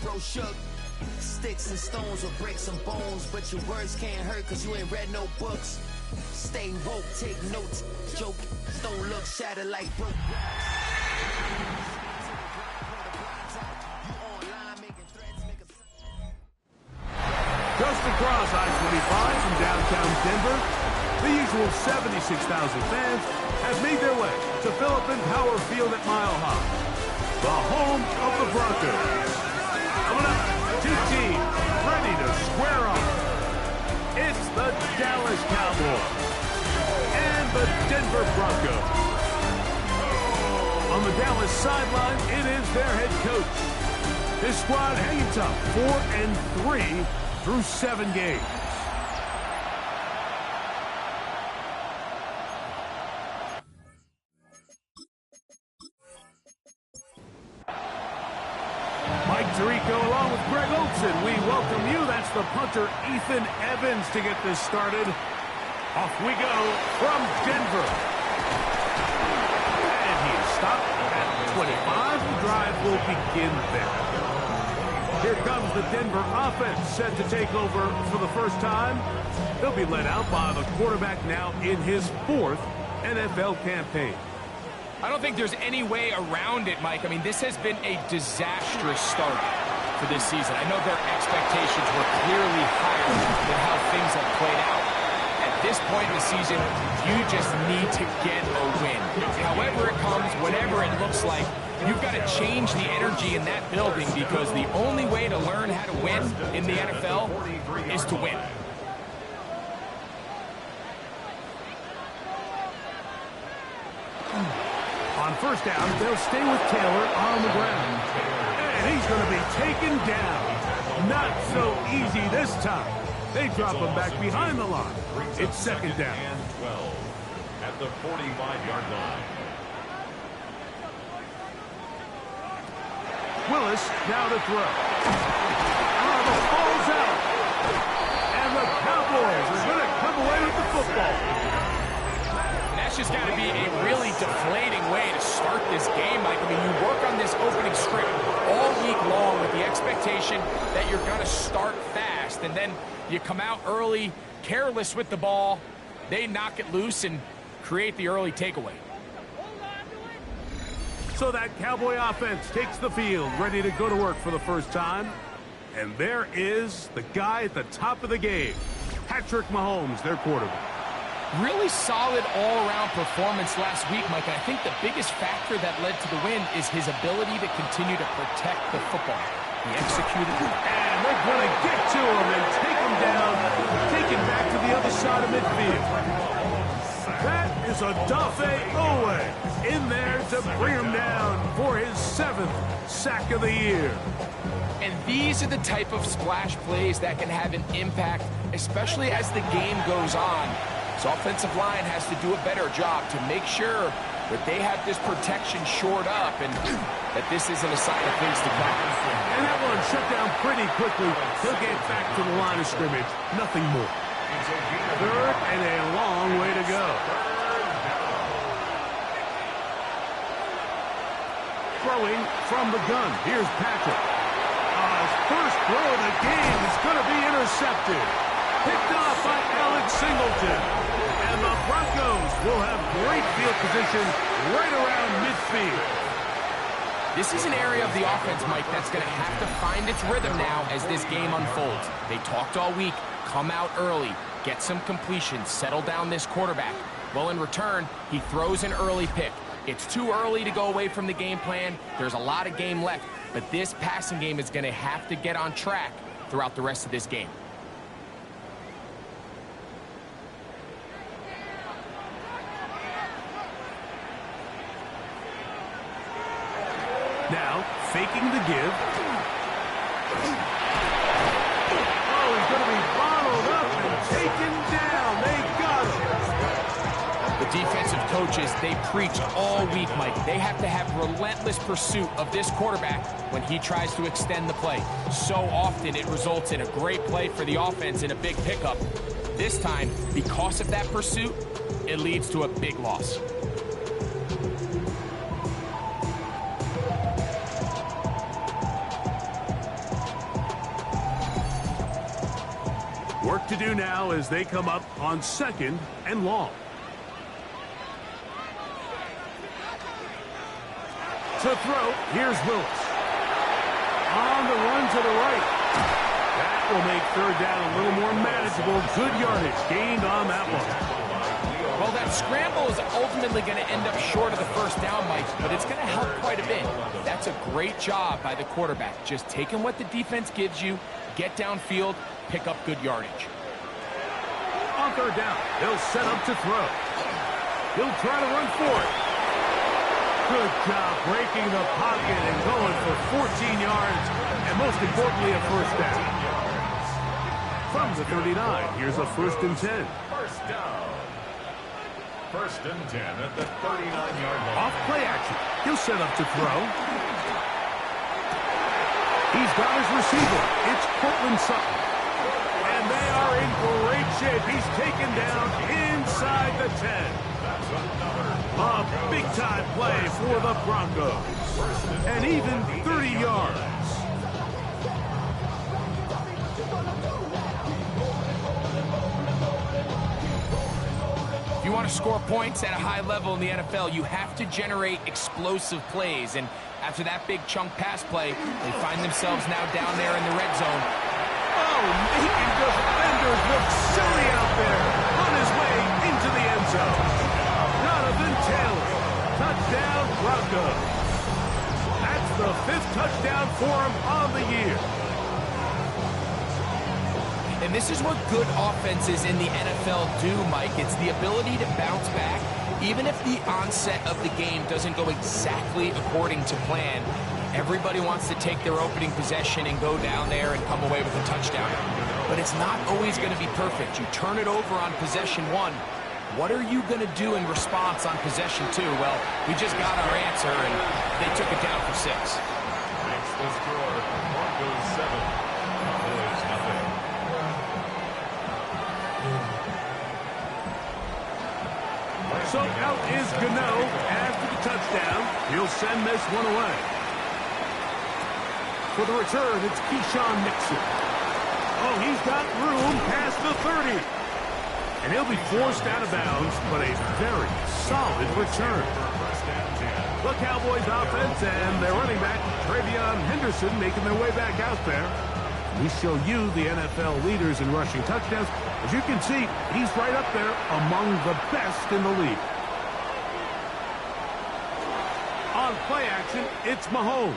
bro shook. Sticks and stones or bricks and bones, but your words can't hurt cause you ain't read no books. Stay woke, take notes, joke, don't look shattered like broke. Just across I-25 from downtown Denver, the usual 76,000 fans have made their way to Phillips Power Field at Mile High, the home of the Broncos. Coming up, two teams ready to square off. It's the Dallas Cowboys and the Denver Broncos. On the Dallas sideline, it is their head coach. His squad hanging tough, 4-3 through 7 games. Mike Tirico along with Greg Olson, we welcome you. That's the punter Ethan Evans to get this started. Off we go from Denver. And he is stopped at 25. The drive will begin there. Here comes the Denver offense set to take over for the first time. They'll be led out by the quarterback now in his 4th NFL campaign. I don't think there's any way around it, Mike. I mean, this has been a disastrous start for this season. I know their expectations were clearly higher than how things have played out. At this point in the season, you just need to get a win. However it comes, whatever it looks like, you've got to change the energy in that building because the only way to learn how to win in the NFL is to win. On first down, they'll stay with Taylor on the ground. And he's going to be taken down. Not so easy this time. They drop him back behind the line. It's second down. And 12 at the 45-yard line. Willis now to throw. The ball's out. And the Cowboys are going to come away with the football. That's just got to be a really deflating way to start this game, Mike. I mean, you work on this opening script all week long with the expectation that you're going to start fast, and then you come out early, careless with the ball. They knock it loose and create the early takeaway. So that Cowboy offense takes the field, ready to go to work for the first time. And there is the guy at the top of the game, Patrick Mahomes, their quarterback. Really solid all-around performance last week, Mike. And I think the biggest factor that led to the win is his ability to continue to protect the football. He executed. And they're going to get to him and take him down, take him back to the other side of midfield. That is Odafe Owe in there to bring him down for his 7th sack of the year. And these are the type of splash plays that can have an impact, especially as the game goes on. So offensive line has to do a better job to make sure that they have this protection shored up and that this isn't a sign of things to come. And that one shut down pretty quickly. He'll get back to the line of scrimmage. Nothing more. 3rd and a long way to go. Throwing from the gun. Here's Patrick. His first throw of the game is going to be intercepted. Picked off by Alex Singleton. And the Broncos will have great field position right around midfield. This is an area of the offense, Mike, that's going to have to find its rhythm now as this game unfolds. They talked all week, come out early, get some completion, settle down this quarterback. Well, in return, he throws an early pick. It's too early to go away from the game plan. There's a lot of game left, but this passing game is going to have to get on track throughout the rest of this game. Now, faking the give. Oh, he's going to be bottled up and taken down. They got him. The defensive coaches, they preach all week, Mike. They have to have relentless pursuit of this quarterback when he tries to extend the play. So often it results in a great play for the offense and a big pickup. This time, because of that pursuit, it leads to a big loss. Work to do now as they come up on 2nd and long. To throw, here's Willis. On the run to the right. That will make 3rd down a little more manageable. Good yardage gained on that one. Well, that scramble is ultimately going to end up short of the 1st down, Mike, but it's going to help quite a bit. That's a great job by the quarterback. Just taking what the defense gives you, get downfield, pick up good yardage. On 3rd down, he'll set up to throw. He'll try to run for it. Good job breaking the pocket and going for 14 yards, and most importantly, a 1st down. From the 39, here's a 1st and 10. 1st down. 1st and 10 at the 39-yard line. Off play action. He'll set up to throw. He's got his receiver. It's Cortland Sutton. And they are in great shape. He's taken down inside the 10. A big-time play for the Broncos. And even 30 yards. If you want to score points at a high level in the NFL, you have to generate explosive plays. And after that big chunk pass play, they find themselves now down there in the red zone. Oh, making defenders look silly out there on his way into the end zone. Jonathan Taylor, touchdown Broncos. That's the 5th touchdown for him on the year. And this is what good offenses in the NFL do, Mike. It's the ability to bounce back, even if the onset of the game doesn't go exactly according to plan. Everybody wants to take their opening possession and go down there and come away with a touchdown. But it's not always going to be perfect. You turn it over on possession 1. What are you going to do in response on possession 2? Well, we just got our answer, and they took it down for 6. Makes the score Broncos 7, Cowboys nothing. So out is Gano after the touchdown. He'll send this one away. For the return, it's Keyshawn Nixon. Oh, he's got room past the 30. And he'll be forced out of bounds, but a very solid return. The Cowboys offense and their running back, Travion Henderson, making their way back out there. We show you the NFL leaders in rushing touchdowns. As you can see, he's right up there among the best in the league. On play action, it's Mahomes.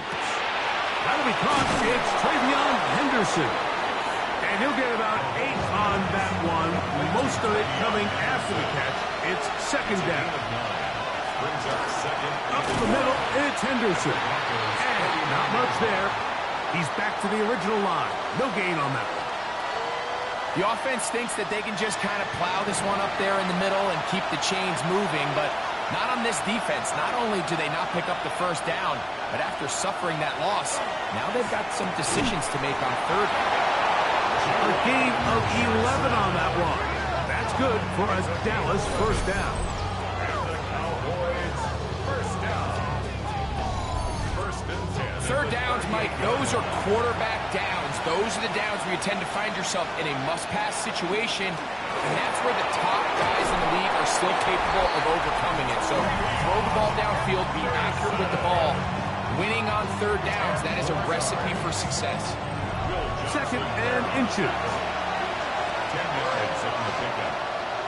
That'll be caught. It's Travion Henderson. And he'll get about 8 on that one. Most of it coming after the catch. It's 2nd down. Up the middle, it's Henderson. And not much there. He's back to the original line. No gain on that one. The offense thinks that they can just kind of plow this one up there in the middle and keep the chains moving, but not on this defense. Not only do they not pick up the 1st down, but after suffering that loss, now they've got some decisions to make on 3rd down. A gain of 11 on that one. That's good for a Dallas 1st down. Cowboys 1st down. 1st and 10. 3rd downs, Mike, those are quarterback downs. Those are the downs where you tend to find yourself in a must-pass situation, and that's where the top guys in the league are still capable of overcoming it. So throw the ball downfield, be accurate with the ball. Winning on 3rd downs, that is a recipe for success. 2nd and inches. 10 yards on the pickup.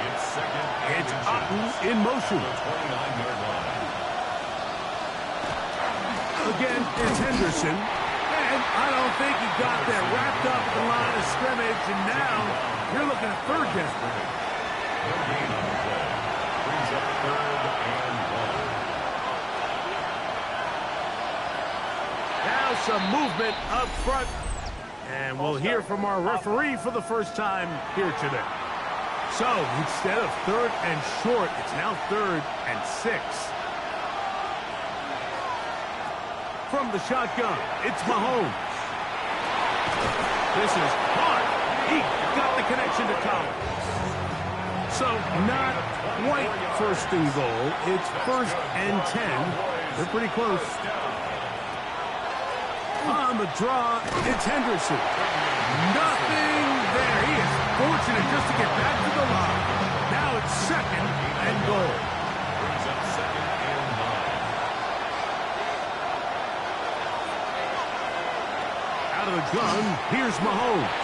It's 2nd and It's inches. Otten in motion. 29-yard line. Again, it's Henderson. And I don't think he got there. Wrapped up at the line of scrimmage, and now you're looking at 3rd down. No gain on the play. Brings up 3rd and 1. Now some movement up front. And we'll hear from our referee for the first time here today. So instead of 3rd and short, it's now 3rd and 6. From the shotgun, it's Mahomes. This is hard. He got the connection to Collins. So not quite 1st and goal. It's 1st and 10. They're pretty close. On the draw, it's Henderson. Nothing there. He is fortunate just to get back to the line. Now it's 2nd and goal. Brings up 2nd and 9. Out of the gun, here's Mahomes.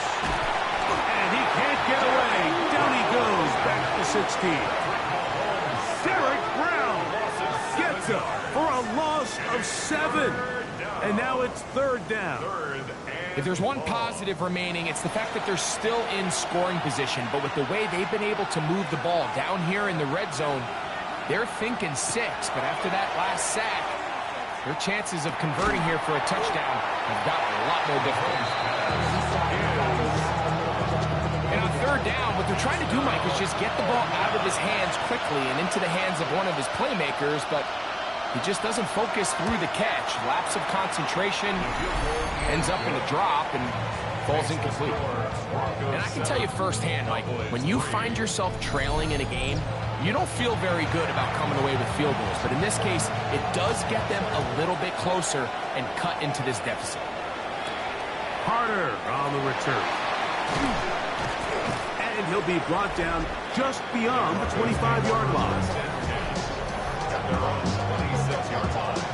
And he can't get away. Down he goes, back to 16. Derek Brown gets up for a loss of 7. And now it's 3rd down. If there's one positive remaining, it's the fact that they're still in scoring position. But with the way they've been able to move the ball down here in the red zone, they're thinking 6. But after that last sack, their chances of converting here for a touchdown have gotten a lot more difficult. And on 3rd down, what they're trying to do, Mike, is just get the ball out of his hands quickly and into the hands of one of his playmakers, but he just doesn't focus through the catch. Lapse of concentration, ends up in a drop, and falls incomplete. And I can tell you firsthand, Mike, when you find yourself trailing in a game, you don't feel very good about coming away with field goals. But in this case, it does get them a little bit closer and cut into this deficit. Carter on the return. And he'll be brought down just beyond the 25-yard line. They're on 26-yard line.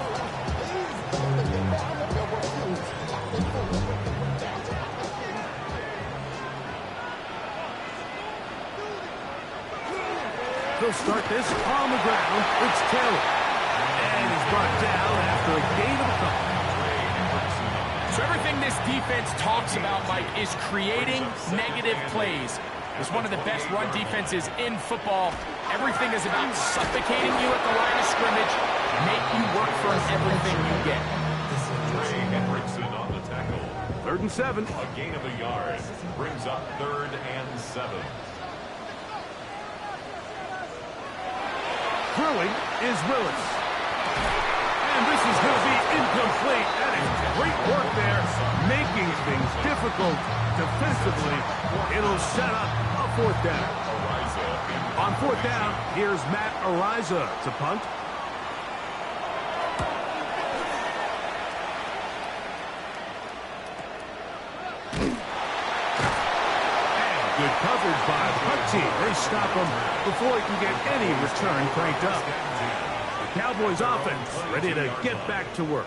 They'll start this on the ground. It's Taylor. And he's brought down after a gain of a couple. So everything this defense talks about, Mike, is creating negative plays. It's one of the best run defenses in football. Everything is about suffocating you at the line of scrimmage, make you work for everything you get. Trey Hendrickson on the tackle. 3rd and 7. A gain of a yard. Brings up 3rd and 7. Throwing is Willis. And this is going to be incomplete. That is great work there, making things difficult defensively. It'll set up a 4th down. On 4th down, here's Matt Ariza to punt. And good coverage by the punt team. They stop him before he can get any return cranked up. The Cowboys offense ready to get back to work.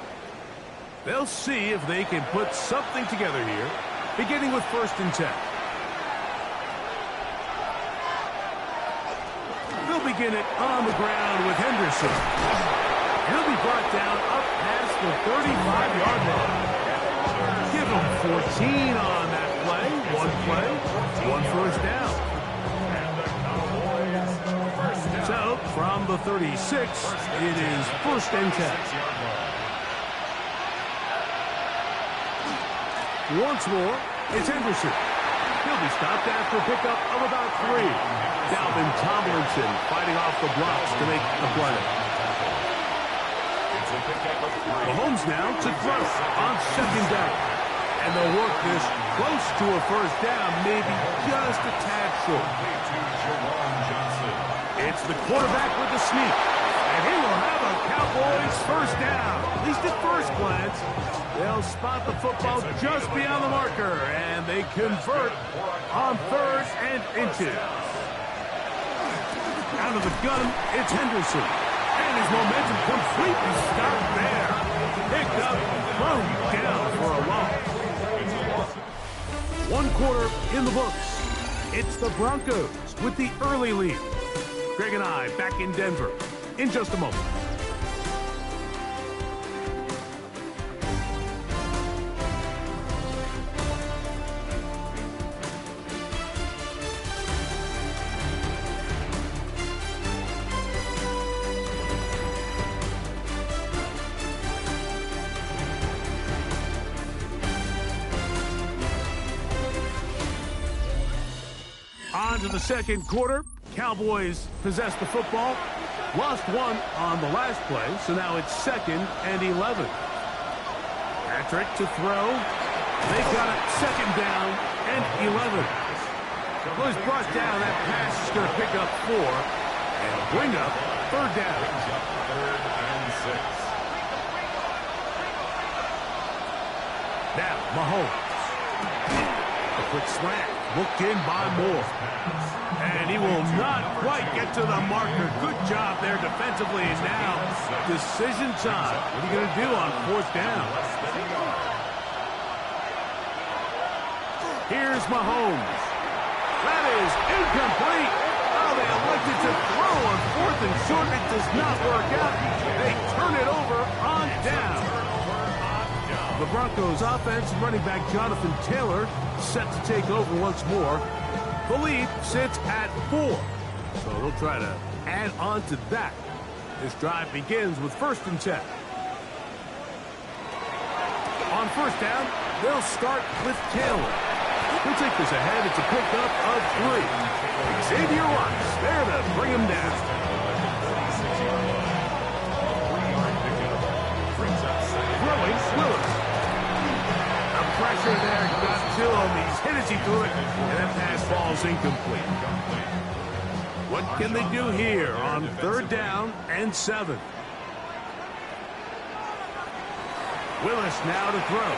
They'll see if they can put something together here, beginning with 1st and 10. They'll begin it on the ground with Henderson. He'll be brought down up past the 35-yard line. Give him 14 on that play. 1 first down. So, from the 36, it is 1st and 10. Once more, it's Henderson. He'll be stopped after a pickup of about 3. Dalvin Tomlinson fighting off the blocks to make the play. Mahomes now to throw on 2nd down. And they'll work this close to a 1st down, maybe just a tad short. It's the quarterback with the sneak. And he will have a Cowboys 1st down. At least at first glance. They'll spot the football just beyond the marker, and they convert on 3rd and inches. Out of the gun, it's Henderson. And his momentum completely stopped there. Picked up, thrown down for a loss. 1 quarter in the books. It's the Broncos with the early lead. Greg and I back in Denver in just a moment. On to the 2nd quarter. Cowboys possess the football. Lost 1 on the last play, so now it's 2nd and 11. Patrick to throw. They've got it 2nd down and 11. Well, he's brought down. That pass is going to pick up 4 and bring up 3rd down. 3rd and 6. Now, Mahomes. A quick slant, looked in by Moore. And he will not quite get to the marker. Good job there defensively. And now, decision time. What are you going to do on 4th down? Here's Mahomes. That is incomplete. Oh, they elected to throw on 4th and short. It does not work out. They turn it over on down. The Broncos offense, running back Jonathan Taylor set to take over once more. The lead sits at 4. So they'll try to add on to that. This drive begins with 1st and 10. On 1st down, they'll start with Taylor. He'll take this ahead. It's a pickup of 3. Xavier Watts there to bring him down. Throwing Willis. The pressure there got to him. He's hit as he threw it, and that pass falls incomplete. What can they do here on 3rd down and 7? Willis now to throw.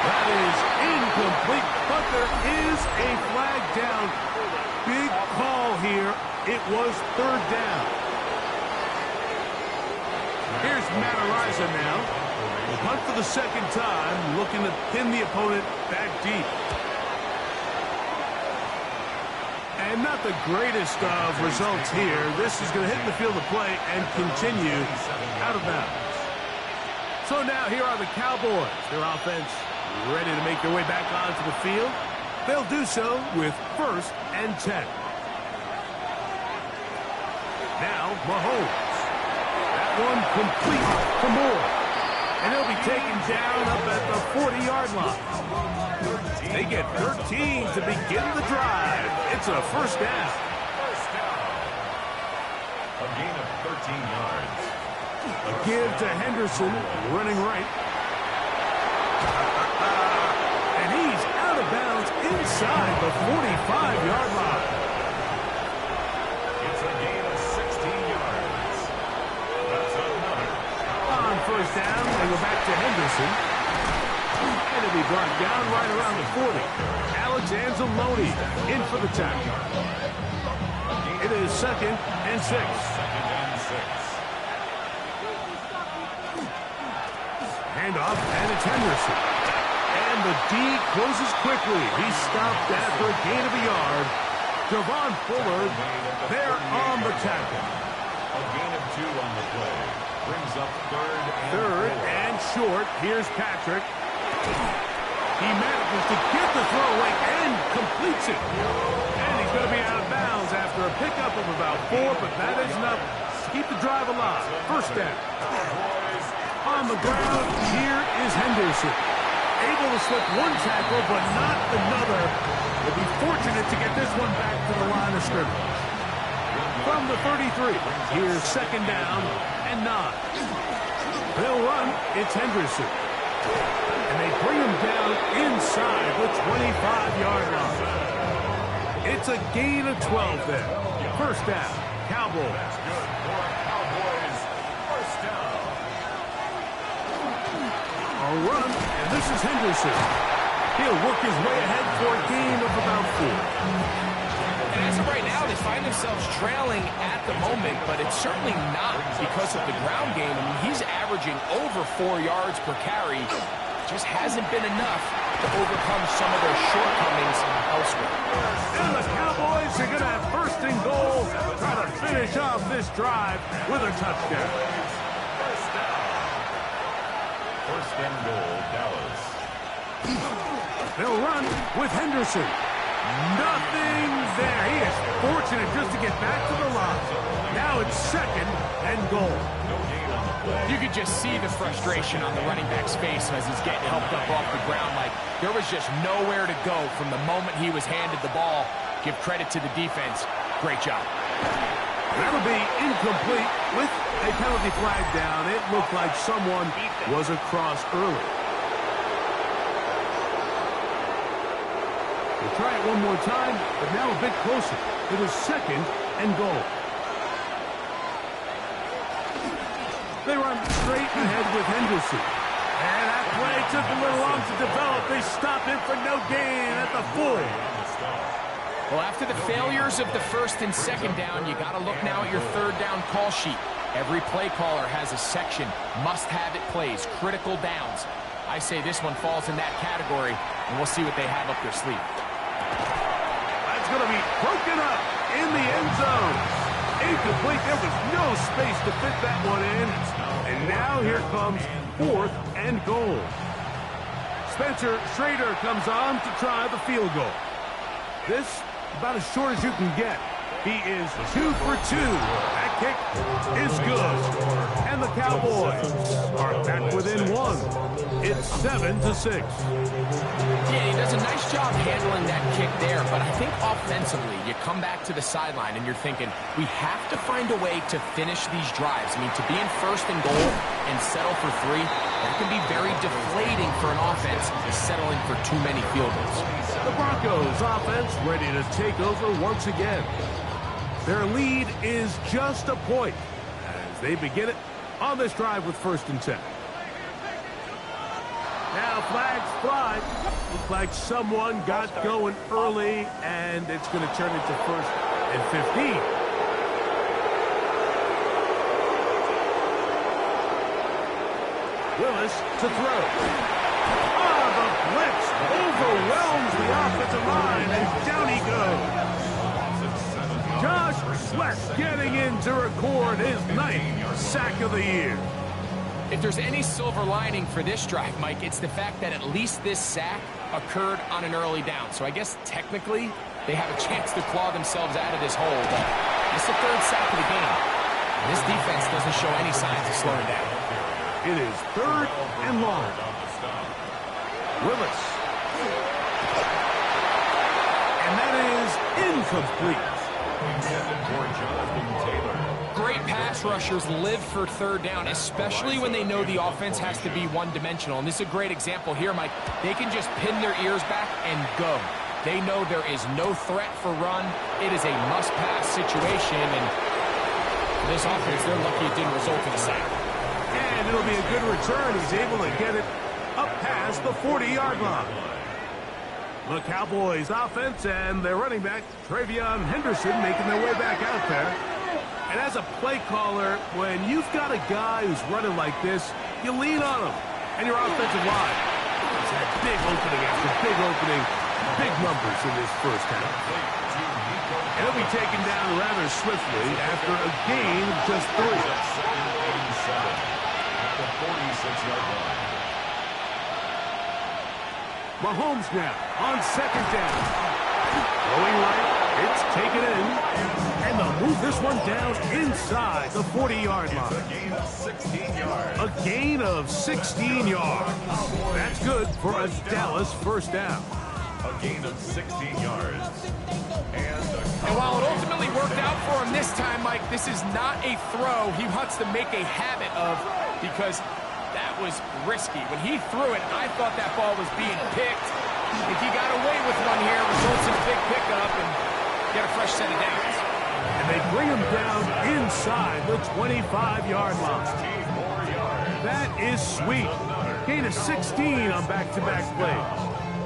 That is incomplete, but there is a flag down. Big call here. It was 3rd down. Here's Matariza now. Punt for the 2nd time, looking to pin the opponent back deep. And not the greatest of results here. This is going to hit the field of play and continue out of bounds. So now here are the Cowboys. Their offense ready to make their way back onto the field. They'll do so with 1st and 10. Now Mahomes. That one complete to Moore. And he'll be taken down up at the 40-yard line. They get 13 to begin the drive. It's a 1st down. A gain of 13 yards. A give to Henderson, running right. And he's out of bounds inside the 45-yard line. It's a gain of 16 yards. That's another. On 1st down, they go back to Henderson. And it'll be brought down right around the 40. Alex Anzalone in for the tackle. It is 2nd and 6. 2nd and 6. Handoff, and it's Henderson. And the D closes quickly. He's stopped after a gain of a yard. Javon Fuller there on the tackle. A gain of 2 on the play. Brings up 3rd and short. Here's Patrick. He manages to get the throw away and completes it. And he's going to be out of bounds after a pickup of about 4, but that is enough to keep the drive alive. 1st down. On the ground, here is Henderson. Able to slip one tackle, but not another. Will be fortunate to get this one back to the line of scrimmage. From the 33, here's 2nd down and 9. They'll run, it's Henderson. And they bring him down inside the 25-yard line. It's a gain of 12 there. 1st down, Cowboys. A run, and this is Henderson. He'll work his way ahead for a gain of about 4. And as of right now, they find themselves trailing at the moment, but it's certainly not because of the ground game. I mean, he's averaging over 4 yards per carry. Just hasn't been enough to overcome some of their shortcomings elsewhere. And the Cowboys are going to have 1st and goal, try to finish off this drive with a touchdown. 1st and goal, Dallas. They'll run with Henderson. Nothing there. He is fortunate just to get back to the line. Now it's 2nd and goal. You could just see the frustration on the running back's face as he's getting helped up off the ground. Like, there was just nowhere to go from the moment he was handed the ball. Give credit to the defense. Great job. That'll be incomplete with a penalty flag down. It looked like someone was across early. We'll try it one more time, but now a bit closer. It is 2nd and goal. They run straight ahead with Henderson. And that play took a little long to develop. They stop him for no gain at the 4. Well, after the failures of the first and second down, you got to look now at your third down call sheet. Every play caller has a section, must-have-it plays, critical downs. I say this one falls in that category, and we'll see what they have up their sleeve. That's going to be broken up in the end zone. Incomplete. There was no space to fit that one in. And now here comes 4th and goal. Spencer Schrader comes on to try the field goal. This about as short as you can get. He is 2 for 2. That kick is good. And the Cowboys are back within 1. It's 7-6. Yeah, he does a nice job handling that kick there, but I think offensively, you come back to the sideline and you're thinking, we have to find a way to finish these drives. I mean, to be in 1st and goal and settle for 3, that can be very deflating for an offense, settling for too many field goals. The Broncos offense ready to take over once again. Their lead is just a point as they begin it on this drive with 1st and 10. Now flags fly. Looks like someone got going early, and it's going to turn into 1st and 15. Willis to throw. The blitz overwhelms the offensive line, and down he goes. Josh Sweat getting in to record his 9th sack of the year. If there's any silver lining for this drive, Mike, it's the fact that at least this sack occurred on an early down. So I guess technically they have a chance to claw themselves out of this hole, but it's the 3rd sack of the game. And this defense doesn't show any signs of slowing down. It is 3rd and long. Willis. And that is incomplete. Great pass rushers live for 3rd down, especially when they know the offense has to be one-dimensional. And this is a great example here, Mike. They can just pin their ears back and go. They know there is no threat for run. It is a must-pass situation, and for this offense, they're lucky it didn't result in a sack. And it'll be a good return. He's able to get it up past the 40-yard line. The Cowboys offense and their running back, Travion Henderson, making their way back out there. And as a play caller, when you've got a guy who's running like this, you lean on him. And your offensive line has had big opening after big opening, big numbers in this first half. And he'll be taken down rather swiftly after a gain of just 3. At the 46-yard line. Mahomes now on 2nd down. Going right, it's taken in. And they'll move this one down inside the 40-yard line. A gain of 16 yards. A gain of 16 yards. That's good for a Dallas 1st down. A gain of 16 yards. And while it ultimately worked out for him this time, Mike, this is not a throw he wants to make a habit of, because that was risky. When he threw it, I thought that ball was being picked. If he got away with one here, results in a big pickup and get a fresh set of downs. And they bring him down inside the 25-yard line. That is sweet. Gain of 16 on back-to-back plays.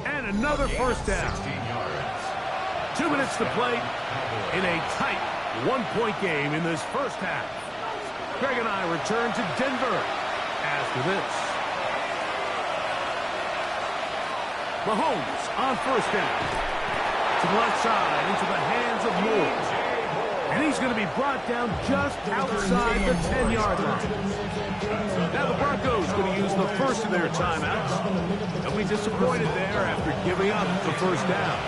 And another 1st down. 2 minutes to play in a tight 1-point game in this first half. Greg and I return to Denver after this. Mahomes on 1st down. To the left side, into the hands of Moore. And he's going to be brought down just outside the 10-yard line. Now the Broncos going to use the first of their timeouts. They'll be disappointed there after giving up the 1st down.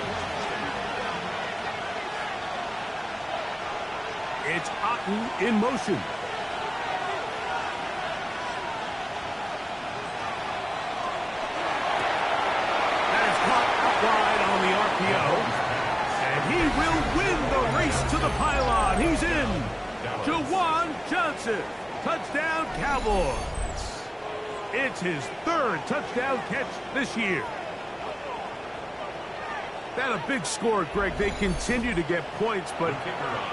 It's Otten in motion. And he will win the race to the pylon. He's in. Jawan Johnson. Touchdown, Cowboys. It's his 3rd touchdown catch this year. That a big score, Greg. They continue to get points, but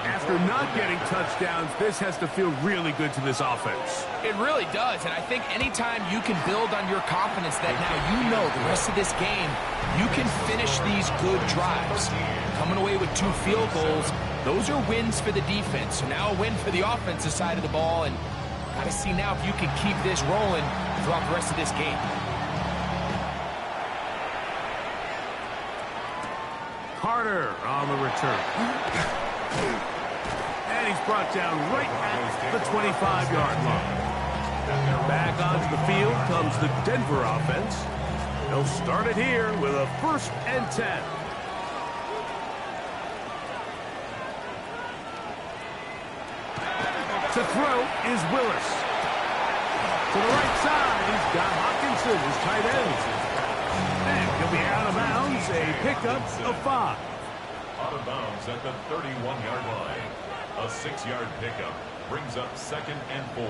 after not getting touchdowns, this has to feel really good to this offense. It really does, and I think anytime you can build on your confidence that now you know the rest of this game, you can finish these good drives. Coming away with 2 field goals, those are wins for the defense. So now a win for the offensive side of the ball, and got to see now if you can keep this rolling throughout the rest of this game. Carter on the return. And he's brought down right at the 25-yard line. Back onto the field comes the Denver offense. They'll start it here with a 1st and 10. To throw is Willis. To the right side, he's got Hawkinson, his tight end. And he'll be out of bounds, a pickup of 5. Out of bounds at the 31-yard line. A 6-yard pickup brings up 2nd and 4.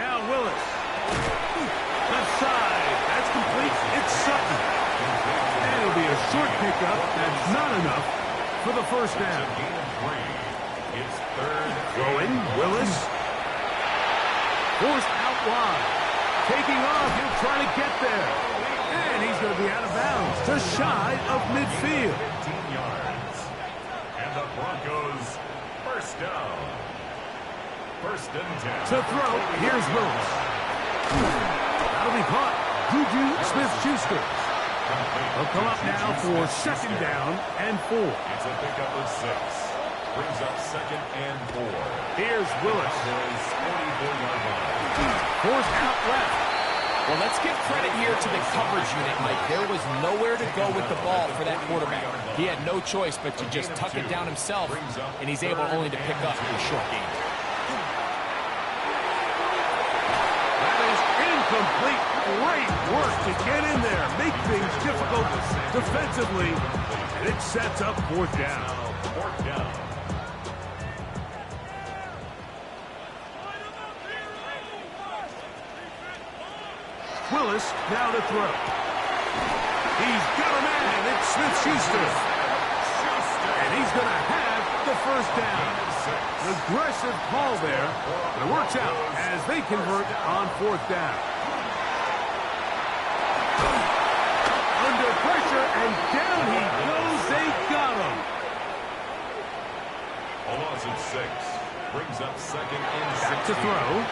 Now Willis. Left side. That's complete. It's Sutton. And it'll be a short pickup. That's not enough for the 1st down. Gain of 3. It's 3rd. Throwing. Willis. Forced out wide. Taking off. He'll try to get there. And he's going to be out of bounds. Just shy of midfield. 15 yards. And the Broncos 1st down. 1st and 10. To throw, here's Willis. That'll be caught. Juju Smith-Schuster. They'll come up now for 2nd down and 4. It's a pickup of 6. Brings up 2nd and 4. Here's Willis. 44-yard line. Forced out left. Well, let's give credit here to the coverage unit, Mike. There was nowhere to go with the ball for that quarterback. He had no choice but to just tuck it down himself, and he's able only to pick up a short gain. That is incomplete. Great work to get in there. Make things difficult defensively. And it sets up 4th down. 4th down. Willis now to throw. He's got a man. It's Smith-Schuster. And he's going to have the 1st down. An aggressive call there. But it works out as they convert on 4th down. Under pressure, and down he goes. They got him. A loss of 6. Brings up 2nd and 6. Back to throw.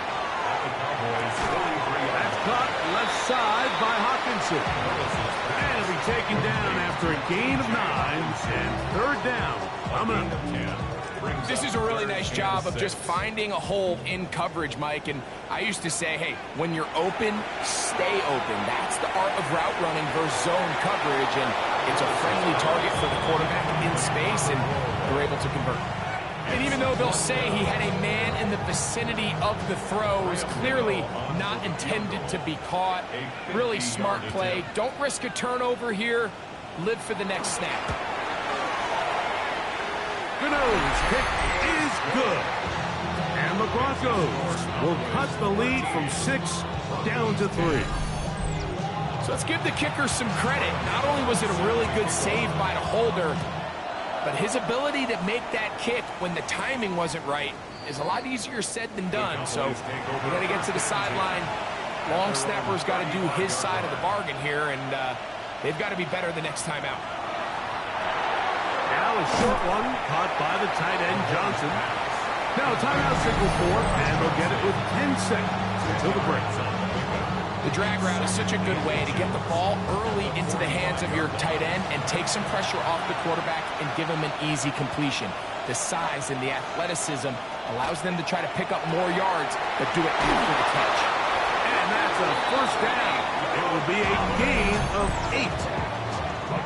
The Cowboys fully free. That's caught left side by Hawkinson. And he'll be taken down after a gain of 9 and 3rd down. This is a really nice job of just finding a hole in coverage, Mike. And I used to say, hey, when you're open, stay open. That's the art of route running versus zone coverage. And it's a friendly target for the quarterback in space, and they're able to convert. And even though they'll say he had a man in the vicinity of the throw, it was clearly not intended to be caught. Really smart play. Don't risk a turnover here. Live for the next snap. Gano's kick is good. And the Broncos will cut the lead from 6 down to 3. So let's give the kicker some credit. Not only was it a really good save by the holder, but his ability to make that kick when the timing wasn't right is a lot easier said than done. So we're going to get to the sideline. Long snapper's got to do his side of the bargain here, and they've got to be better the next time out. Now a short one caught by the tight end Johnson. Now a timeout signal for, and they'll get it with 10 seconds until the break. The drag route is such a good way to get the ball early into the hands of your tight end and take some pressure off the quarterback and give him an easy completion. The size and the athleticism allows them to try to pick up more yards, but do it after the catch. And that's a 1st down. It will be a gain of 8.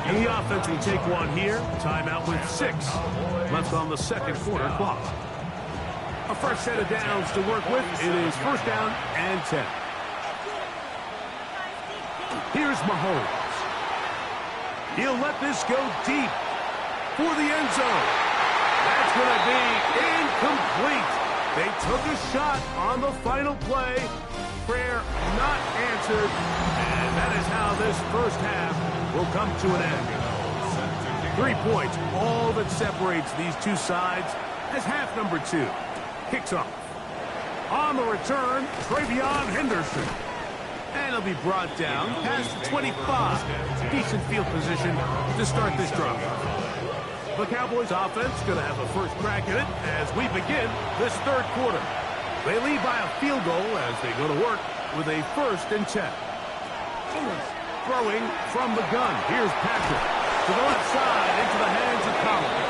And the offense will take one here. Timeout with 6 left on the 2nd quarter clock. A fresh set of downs to work with. It is 1st down and 10. Here's Mahomes. He'll let this go deep for the end zone. That's going to be incomplete. They took a shot on the final play. Prayer not answered. And that is how this 1st half will come to an end. 3 points, all that separates these two sides as half number 2 kicks off. On the return, Travion Henderson. And he'll be brought down past the 25. Decent field position to start this drive. The Cowboys offense going to have a first crack at it as we begin this third quarter. They lead by a field goal as they go to work with a 1st and 10. Throwing from the gun. Here's Patrick to the left side into the hands of Collins.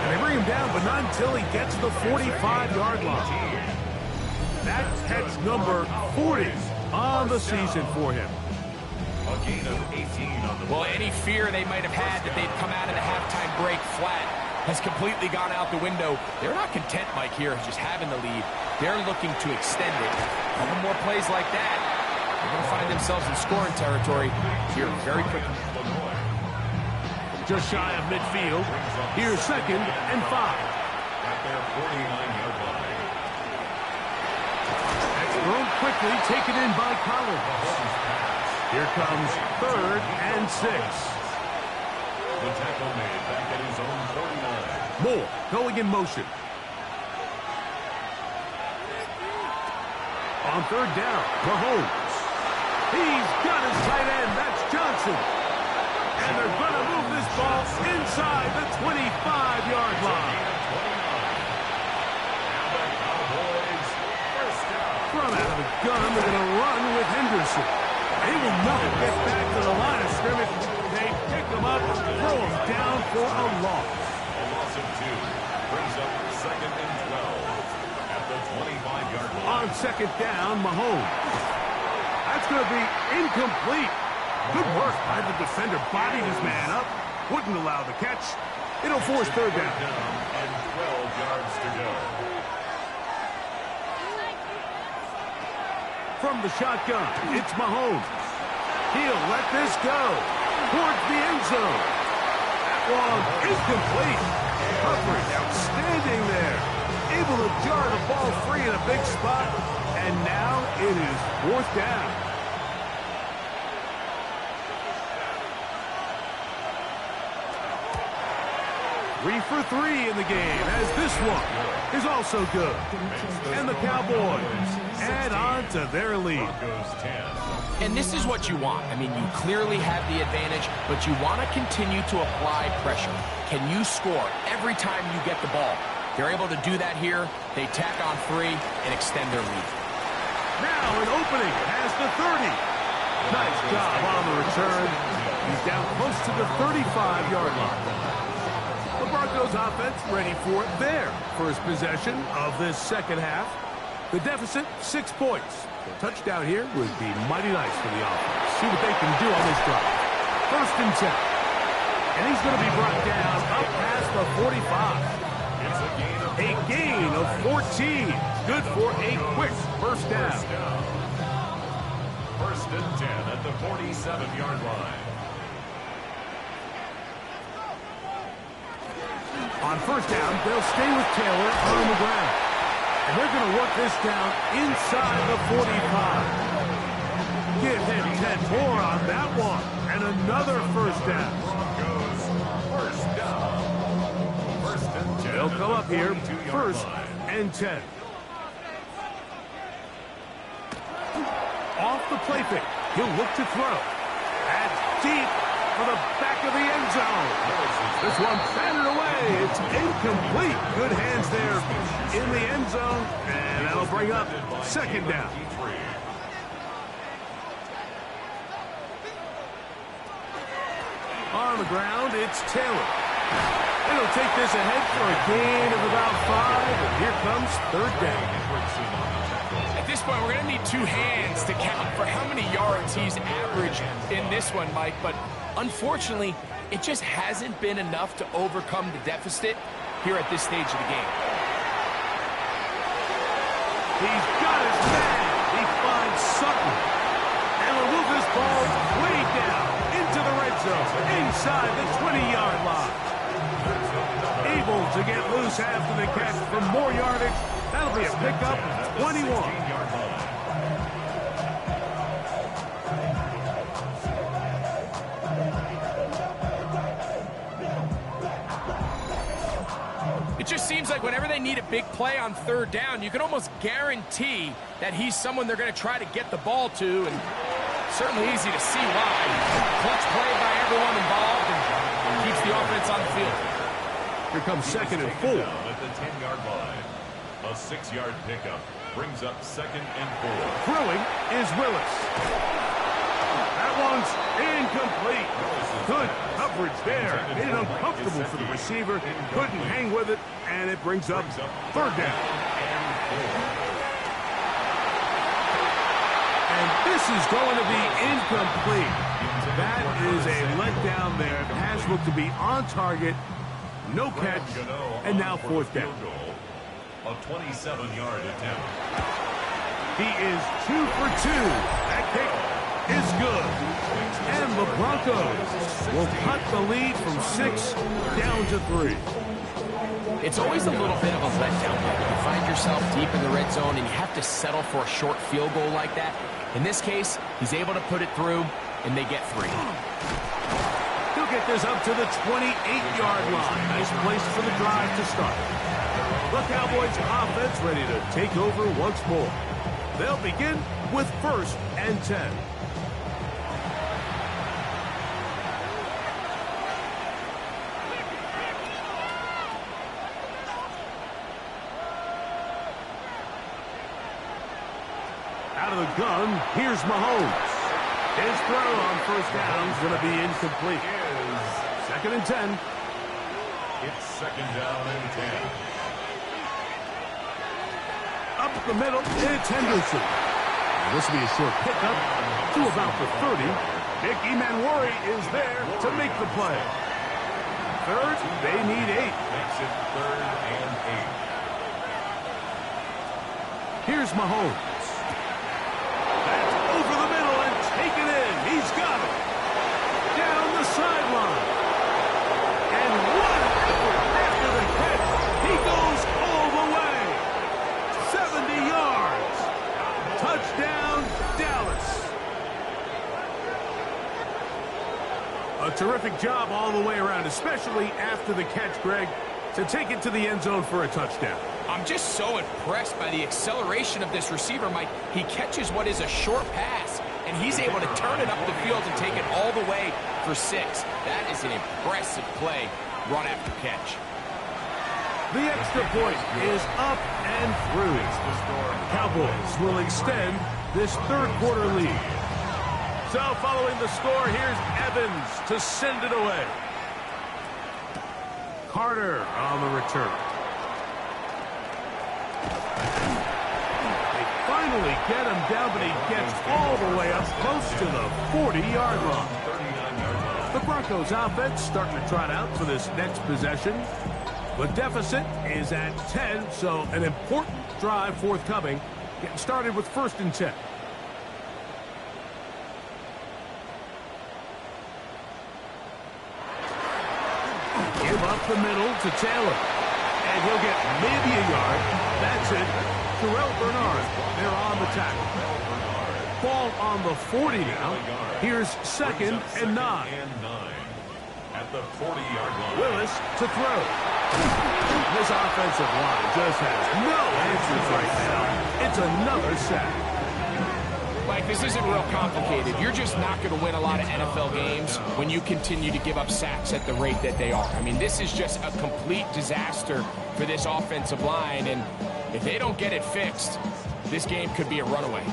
And they bring him down, but not until he gets to the 45-yard line. That's catch number 40 on the season for him. A gain of 18 on the Well, any fear they might have had that they'd come out of the halftime break flat has completely gone out the window. They're not content, Mike, here just having the lead. They're looking to extend it. A couple more plays like that, they're going to find themselves in scoring territory here very quickly. Just shy of midfield. Here's 2nd and 5. at their 49-yard line. That's thrown quickly, taken in by Collins. Here comes 3rd and 6. The tackle made back at his own 49. Moore going in motion. On 3rd down, Mahomes. He's got his tight end. That's Johnson. And they're going to move this ball inside the 25-yard line. From out of the gun, they're going to run with Henderson. They will not get back to the line of scrimmage. They pick him up, throw him down for a loss. A loss of 2 brings up 2nd and 12 at the 25-yard line. On 2nd down, Mahomes. That's going to be incomplete. Good work by the defender. Bodied his man up. Wouldn't allow the catch. It'll force 3rd down. And 12 yards to go. From the shotgun, it's Mahomes. He'll let this go towards the end zone. That one incomplete. Coverage outstanding there. Able to jar the ball free in a big spot. And now it is 4th down. Three for 3 in the game, as this one is also good. And the Cowboys add on to their lead. Broncos 10. And this is what you want. I mean, you clearly have the advantage, but you want to continue to apply pressure. Can you score every time you get the ball? They're able to do that here. They tack on 3 and extend their lead. Now an opening has the 30. Nice job on the return. He's down close to the 35-yard line. The Broncos offense ready for their first possession of this second half. The deficit, 6 points. A touchdown here would be mighty nice for the offense. See what they can do on this drive. 1st and 10. And he's going to be brought down up past the 45. It's A gain of 14. Good for a quick first down. 1st and 10 at the 47-yard line. On 1st down, they'll stay with Taylor on the ground. And they're going to work this down inside the 45. Give him 10 more on that one. And another 1st down. Broncos 1st down. 1st and 10. They'll come up here, 42-yard 1st line. and 10. Off the play fake. He'll look to throw. That's deep for the back of the end zone. This one batted away. It's incomplete. Good hands there in the end zone. And that'll bring up 2nd down. On the ground, it's Taylor. And he'll take this ahead for a gain of about 5. And here comes 3rd down. At this point, we're going to need 2 hands to count for how many yards he's averaged in this one, Mike. But unfortunately, it just hasn't been enough to overcome the deficit here at this stage of the game. He's got his man. He finds Sutton. And will move this ball way down into the red zone, inside the 20-yard line. Able to get loose after the catch for more yardage. That'll be a pickup of 21. just seems like whenever they need a big play on third down, you can almost guarantee that he's someone they're going to try to get the ball to, and certainly easy to see why. Clutch play by everyone involved and keeps the offense on the field. Here comes 2nd and 4. At the 10-yard line. A 6-yard pickup brings up 2nd and 4. Throwing is Willis. That one's incomplete. Good coverage there. Made it uncomfortable for the receiver. Couldn't hang with it, and it brings up 3rd down. And this is going to be incomplete. That is a letdown there. Pass looked to be on target. No catch, and now 4th down. A 27-yard attempt. He is 2 for 2. That kick is good. And the Broncos will cut the lead from 6 down to 3. It's always a little bit of a letdown. You find yourself deep in the red zone, and you have to settle for a short field goal like that. In this case, he's able to put it through, and they get 3. He'll get this up to the 28-yard line. Nice place for the drive to start. The Cowboys offense ready to take over once more. They'll begin with 1st and 10. Out of the gun, here's Mahomes. His throw on 1st down is going to be incomplete. 2nd and 10. It's 2nd down and 10. Up the middle, it's Henderson. And this will be a short pickup to about the 30. Big Emanwari is there to make the play. 3rd, they need 8. Makes it 3rd and 8. Here's Mahomes. That's over the middle and taken in. He's got it. Down the sideline. And what an effort after the catch. He goes all the way. 70 yards. Touchdown, Dallas. A terrific job all the way around, especially after the catch, Greg, to take it to the end zone for a touchdown. I'm just so impressed by the acceleration of this receiver, Mike. He catches what is a short pass, and he's able to turn it up the field and take it all the way for 6. That is an impressive play, run after catch. The extra point is up and through. Cowboys will extend this 3rd quarter lead. So following the score, here's Evans to send it away. Carter on the return. They finally get him down, but he gets all the way up close to the 40-yard line. The Broncos offense starting to trot out for this next possession. The deficit is at 10, so an important drive forthcoming. Getting started with 1st and 10. Give up the middle to Taylor. And he'll get maybe a yard. That's it. Terrell Bernard, they're on the tackle. Ball on the 40 now. Here's 2nd and 9. At the 40-yard line. Willis to throw. This offensive line just has no answers right now. It's another sack. Mike, this isn't real complicated. You're just not going to win a lot of NFL games when you continue to give up sacks at the rate that they are. I mean, this is just a complete disaster for this offensive line, and if they don't get it fixed, this game could be a runaway.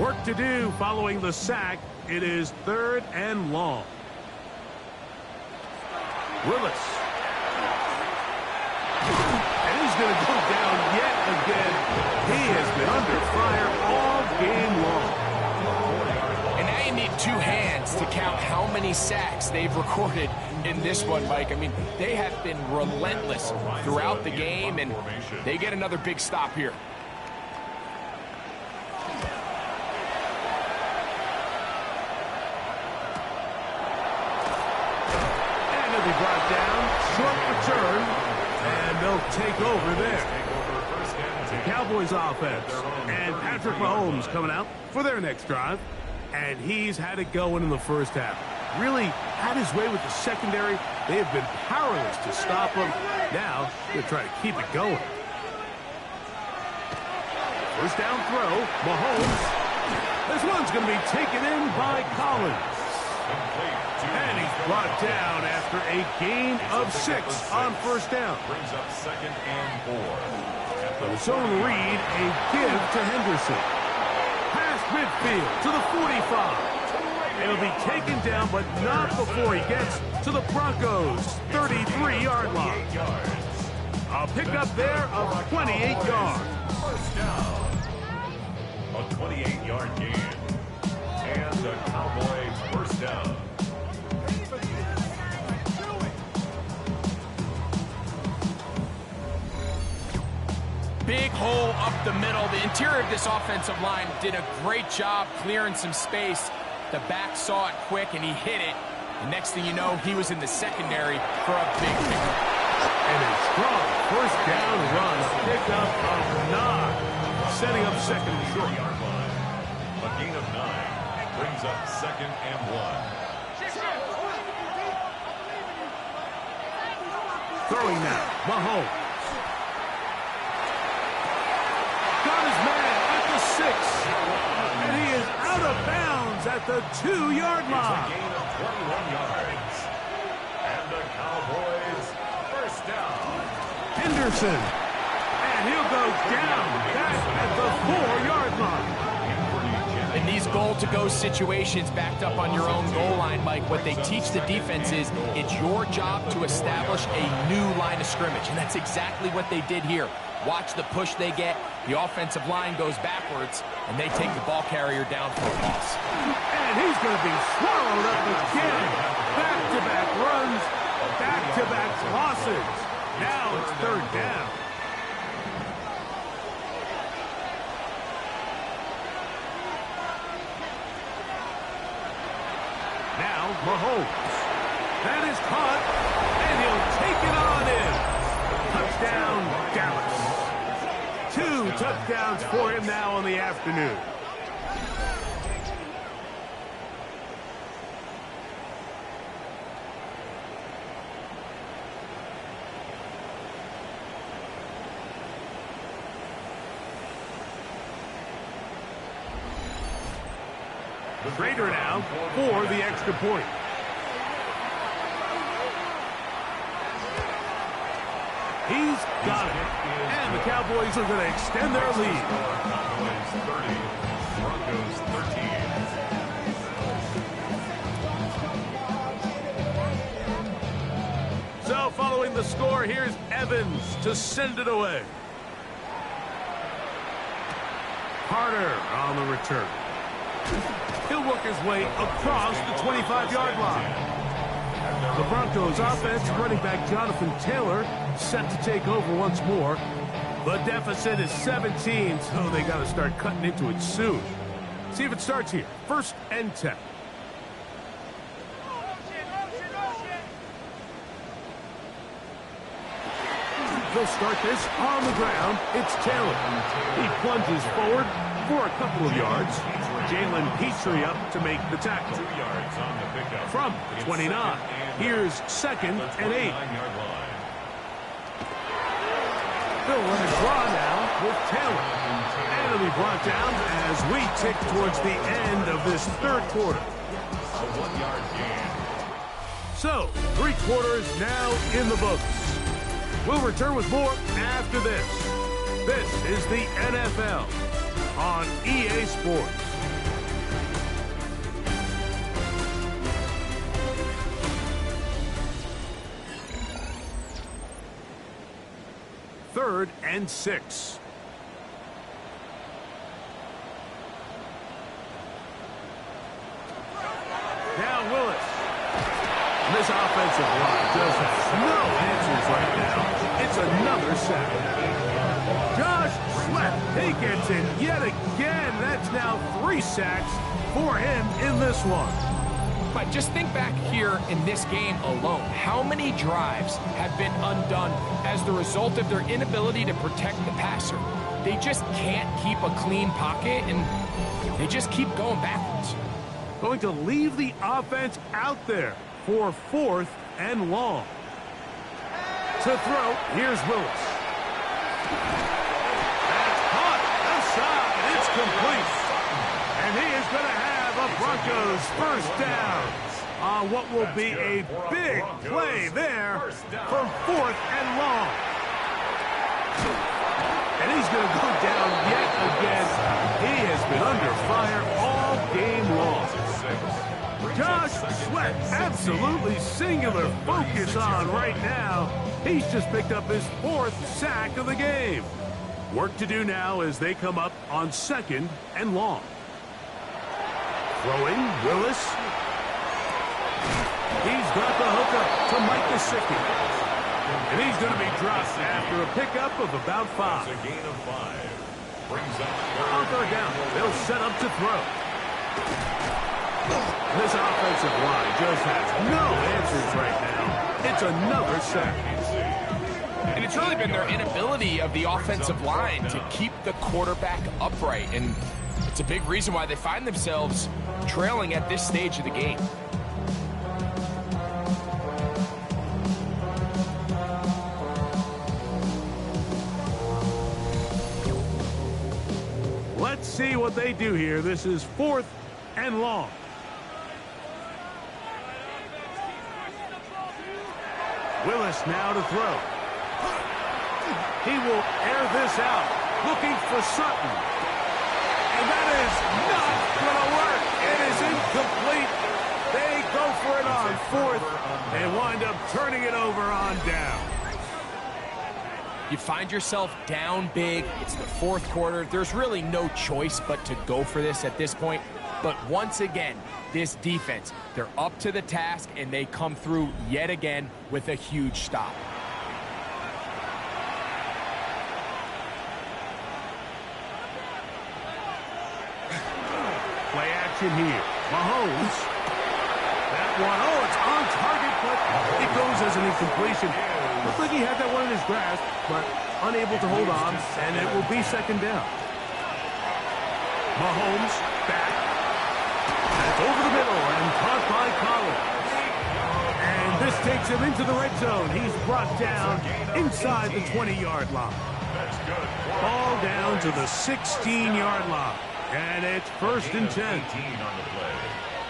Work to do following the sack. It is 3rd and long. Willis. And he's going to go down yet again. He has been under fire all game long. And now you need 2 hands to count how many sacks they've recorded in this one, Mike. I mean, they have been relentless throughout the game, and they get another big stop here. Be brought down, short return, and they'll take over there. The Cowboys offense, and Patrick Mahomes coming out for their next drive, and he's had it going in the 1st half. really had his way with the secondary. They have been powerless to stop him. Now, they're trying to keep it going. First down throw, Mahomes. This one's going to be taken in by Collins. And he's brought down after a gain of 6 on first down. Brings up 2nd and 4. The zone read, a give to Henderson. Past midfield to the 45. It'll be taken down, but not before he gets to the Broncos' 33-yard line. A pickup there of 28 yards. First down. A 28-yard gain. And a Cowboy first down. Big hole up the middle. The interior of this offensive line did a great job clearing some space. The back saw it quick, and he hit it. The next thing you know, he was in the secondary for a big pickup. And a strong first down run. A pickup of 9. Setting up second and short. A gain of 9. Brings up 2nd and 1. Throwing now, Mahomes. Got his man at the 6. And he is out of bounds at the 2-yard line. It's a gain of 21 yards. And the Cowboys first down. Henderson. And he'll go down back at the 4-yard line. In these goal-to-go situations backed up on your own goal line, Mike, what they teach the defense is it's your job to establish a new line of scrimmage, and that's exactly what they did here. Watch the push they get. The offensive line goes backwards, and they take the ball carrier down for a loss. And he's going to be swallowed up again. Back-to-back runs, back-to-back losses. Now it's 3rd down. Now Mahomes. That is caught, and he'll take it on in. Touchdown, Dallas. 2 touchdowns for him now on the afternoon. Prater now for the extra point. He's got it. And the Cowboys are going to extend their lead. Cowboys 30, Broncos 13. So following the score, here's Evans to send it away. Carter on the return. He'll work his way across the 25-yard line. The Broncos offense, running back Jonathan Taylor, set to take over once more. The deficit is 17, so they got to start cutting into it soon. See if it starts here. 1st and 10. They'll start this on the ground. It's Taylor. He plunges forward for a couple of yards. Jalen Petrie up to make the tackle. 2 yards on the pickup. From 29. Here's 2nd and 8. They'll run a draw now with Taylor. And it'll be brought down as we tick towards the end of this 3rd quarter. A 1-yard gain. So, 3 quarters now in the books. We'll return with more after this. This is the NFL on EA Sports. Third and 6. Now Willis. This offensive line just has no answers right now. It's another sack. Josh Sweat, he gets it yet again. That's now 3 sacks for him in this one. But just think back here in this game alone. How many drives have been undone as the result of their inability to protect the passer? They just can't keep a clean pocket, and they just keep going backwards. going to leave the offense out there for 4th and long. To throw, here's Willis. That's caught outside. It's complete. And he is going to have a Broncos first down on what will be a big play there for 4th and long. And he's going to go down yet again. He has been under fire all game long. Josh Sweat, absolutely singular focus on right now. He's just picked up his 4th sack of the game. Work to do now as they come up on 2nd and long. Throwing, Willis. He's got the hookup to Mike Gesicki. And he's going to be dropped after a pickup of about 5. It's a gain of 5. Brings up On 3rd down, they'll set up to throw. This offensive line just has no answers right now. It's another sack. And it's really been their inability of the offensive line to keep the quarterback upright. And it's a big reason why they find themselves trailing at this stage of the game. Let's see what they do here. This is 4th and long. Willis now to throw. He will air this out, looking for Sutton. And that is not going to work. It is incomplete. They go for it on 4th and wind up turning it over on down. You find yourself down big. It's the 4th quarter. There's really no choice but to go for this at this point. But once again, this defense, they're up to the task, and they come through yet again with a huge stop. Play action here. Mahomes. That one, oh, it's on target, but it goes as an incompletion. Looks like he had that one in his grasp, but unable to hold on, and it will be 2nd down. Mahomes back. That's over the middle and caught by Collins. And this takes him into the red zone. He's brought down inside the 20-yard line. Ball down to the 16-yard line. And it's 1st and 10.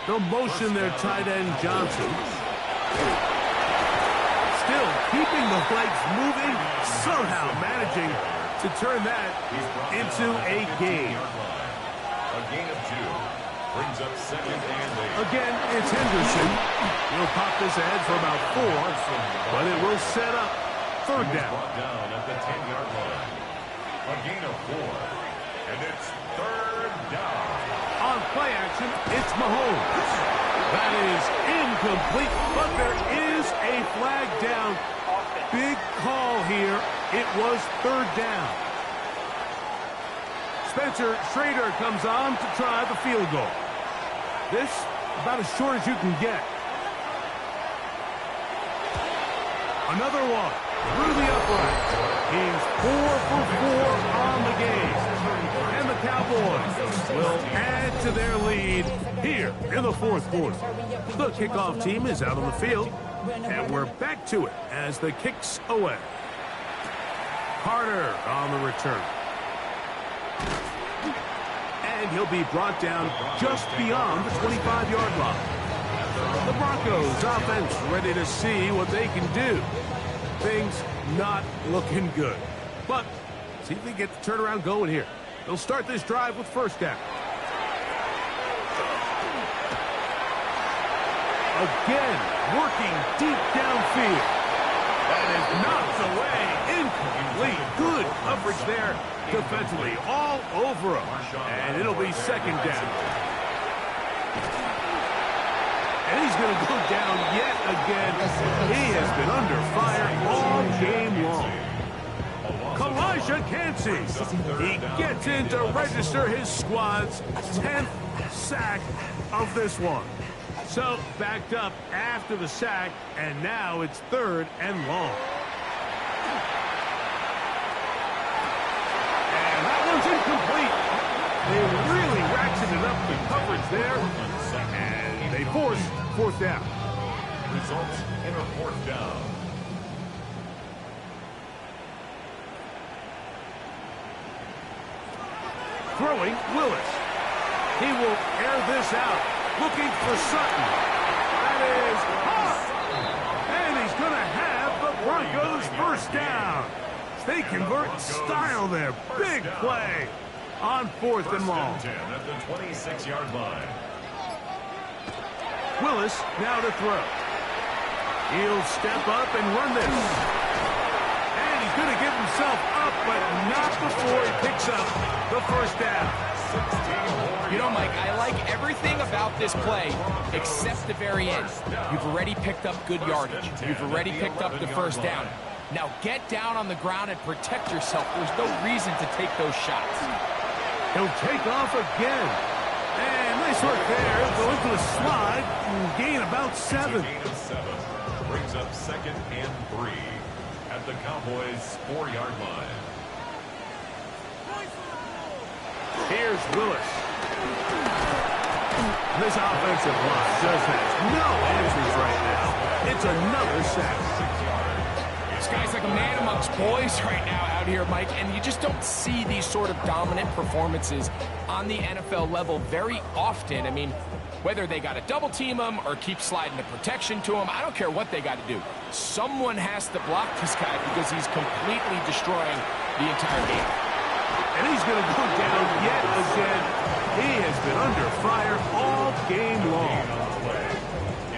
They'll motion their tight end Johnson. Still keeping the legs moving, somehow managing to turn that into a gain. A gain of 2. Brings up 2nd and 8. Again, it's Henderson. He'll pop this ahead for about 4, but it will set up 3rd down. Brought down at the 10-yard line. A gain of 4. And it's 3rd down. On play action, it's Mahomes. That is incomplete, but there is a flag down. Big call here. It was 3rd down. Spencer Schrader comes on to try the field goal. This about as short as you can get. Another one through the upright. He's 4 for 4 on the game. And the Cowboys will add to their lead here in the 4th quarter. The kickoff team is out on the field, and we're back to it as the kicks away. Carter on the return. And he'll be brought down just beyond the 25-yard line. The Broncos offense ready to see what they can do. Things not looking good. But see if they get the turnaround going here. They'll start this drive with 1st down. Again, working deep downfield. That is knocked away. Incomplete. Good coverage there defensively. All over him. And it'll be 2nd down. And he's going to go down yet again. He has been under fire all game long. Kalijah Kancey. He gets in to register his squad's 10th sack of this one. So backed up after the sack, and now it's 3rd and long. And that one's incomplete. They really ratcheted up the coverage there, and they force fourth down. Results in a fourth down. Throwing, Willis. He will air this out, looking for Sutton. That is hot! And he's going to have the Broncos first down. They convert style there. Big play on fourth and long. 10 at the 26-yard line. Willis now to throw. He'll step up and run this. And he's going to give himself up, but not before he picks up the first down. You know, Mike, I like everything about this play except the very end. You've already picked up good yardage. You've already picked up the first down. Now get down on the ground and protect yourself. There's no reason to take those shots. He'll take off again. And nice work there. Go into the slide and gain about 7. Gain of 7. Brings up 2nd and 3 at the Cowboys' 4-yard line. Here's Willis. This offensive line just has no answers right now. It's another sack. This guy's like a man amongst boys right now out here, Mike, and you just don't see these sort of dominant performances on the NFL level very often. I mean, whether they got to double team him or keep sliding the protection to him, I don't care what they got to do. Someone has to block this guy because he's completely destroying the entire game. And he's going to go down yet again. He has been under fire all game long.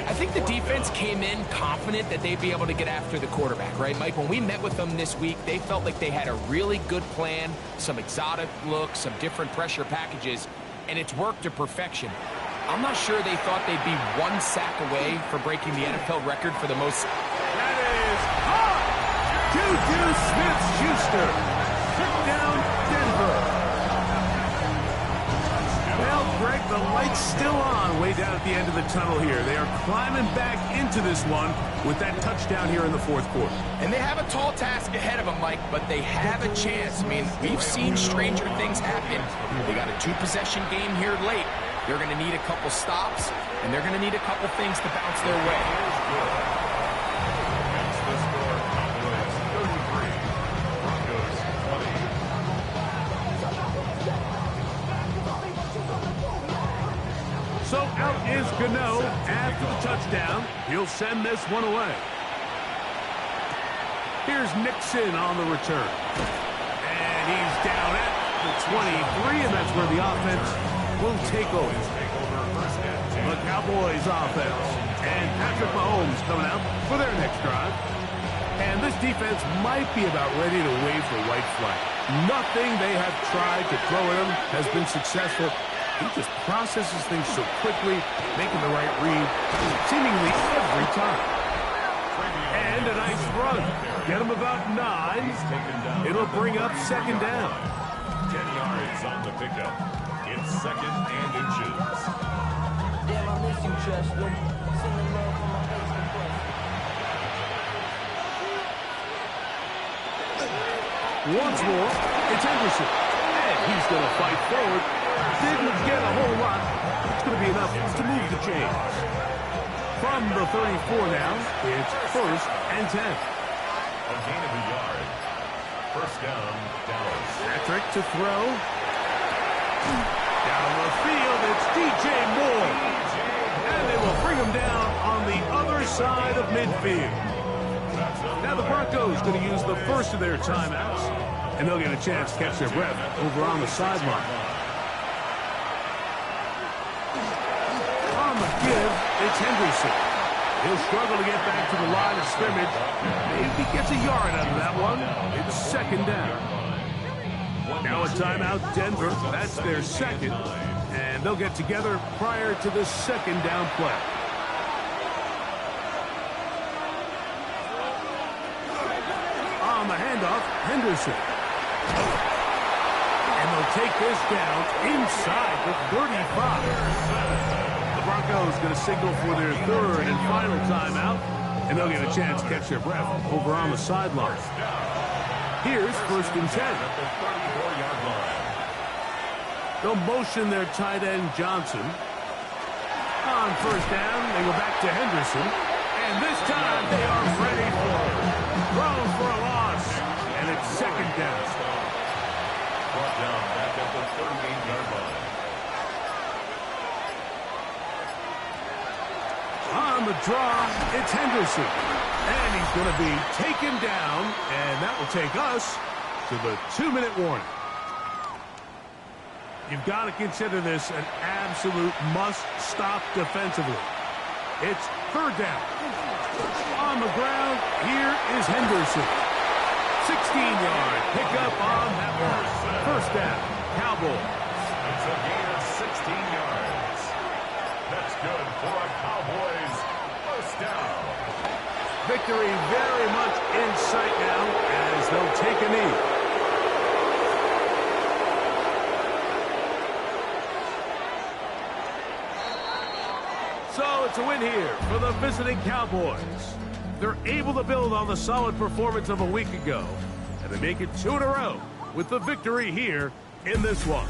I think the defense came in confident that they'd be able to get after the quarterback, right, Mike? When we met with them this week, they felt like they had a really good plan, some exotic looks, some different pressure packages, and it's worked to perfection. I'm not sure they thought they'd be 1 sack away for breaking the NFL record for the most. That is hot! Juju Smith-Schuster. Sit down, Denver. Well, Greg, the light's still on way down at the end of the tunnel here. They are climbing back into this one with that touchdown here in the fourth quarter. And they have a tall task ahead of them, Mike, but they have a chance. I mean, we've seen stranger things happen. They got a 2-possession game here late. They're going to need a couple stops, and they're going to need a couple things to bounce their way. So out is Gano after the touchdown. He'll send this one away. Here's Nixon on the return. And he's down at the 23, and that's where the offense will take over. The Cowboys offense. And Patrick Mahomes coming out for their next drive. And this defense might be about ready to wave the white flag. Nothing they have tried to throw at him has been successful. He just processes things so quickly, making the right read, seemingly every time. And a nice run. Get him about 9. It'll bring up 2nd down. 10 yards on the pickup. It's 2nd and inches. Damn, I miss you, Chester. Sending love from my Facebook friends. Once more, it's Henderson. And he's going to fight forward. Didn't get a whole lot. It's going to be enough to move the chains. From the 34 now, it's 1st and 10. A gain of a yard. First down, Dallas. Patrick to throw. Down the field, it's DJ Moore. And they will bring him down on the other side of midfield. Now the Broncos going to use the first of their timeouts. And they'll get a chance to catch their breath over on the sideline. On the give, it's Henderson. He'll struggle to get back to the line of scrimmage. Maybe gets a yard out of that one. It's 2nd down. Now a timeout, Denver. That's their 2nd. And they'll get together prior to the 2nd down play. On the handoff, Henderson. And they'll take this down inside the 35. The Broncos going to signal for their 3rd and final timeout, and they'll get a chance to catch their breath over on the sideline. Here's 1st and 10. They'll motion their tight end, Johnson. On first down, they go back to Henderson. And this time, they are ready for it. Throws for a loss. And it's second down. Brought down back at the 38-yard line. On the draw, it's Henderson. And he's going to be taken down. And that will take us to the 2-minute warning. You've got to consider this an absolute must-stop defensively. It's third down. On the ground, here is Henderson. 16-yard pickup on that one. First down, Cowboys. It's a gain of 16 yards. That's good for a Cowboys first down. Victory very much in sight now as they'll take a knee. So it's a win here for the visiting Cowboys. They're able to build on the solid performance of a week ago, and they make it 2 in a row with the victory here in this one.